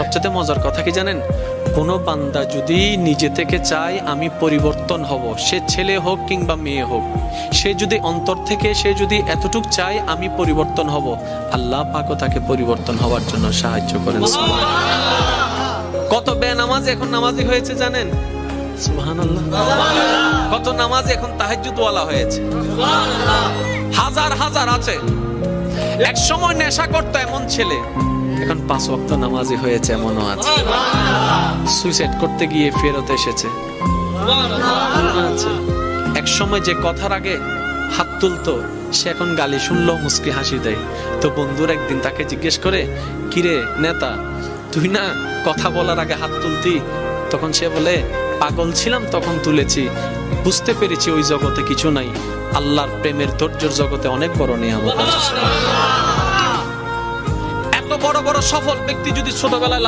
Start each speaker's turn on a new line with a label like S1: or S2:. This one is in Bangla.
S1: সবচেয়ে মজার কথা কি জানেন, কোন বান্দা যদি নিজে থেকে চায় আমি পরিবর্তন হব, সে ছেলে হোক কিংবা মেয়ে হোক, সে যদি অন্তর থেকে সে যদি এতটুক চায় আমি পরিবর্তন হব, আল্লাহ পাকও তাকে পরিবর্তন হওয়ার জন্য সাহায্য করেন। কত বেনামাজ এখন নামাজি হয়েছে জানেন? সুবহানাল্লাহ। কত নামাজ এখন তাহাজ্জুদ ওয়ালা হয়েছে, হাজার হাজার আছে। এক সময় নেশা করতো এমন ছেলে, এখন 5 ওয়াক্ত নামাজি হয়েছে এমনও আছে। সুইসাইড করতে গিয়ে ফেরত এসেছে। এক সময় যে কথার আগে হাত তুলতো, সে এখন গালি শুনলো মুস্কি হাসি দেয়। তো বন্ধুর একদিন তাকে জিজ্ঞেস করে, কিরে নেতা, তুই না কথা বলার আগে হাত তুলতি? তখন সে বলে, পাগল ছিলাম তখন তুলেছি, বুঝতে পেরেছি ওই জগতে কিছু নাই, আল্লাহর প্রেমের ধৈর্যের জগতে অনেক বড় নিয়ামত আছে। এত বড় বড় সফল ব্যক্তি যদি ছোটবেলায়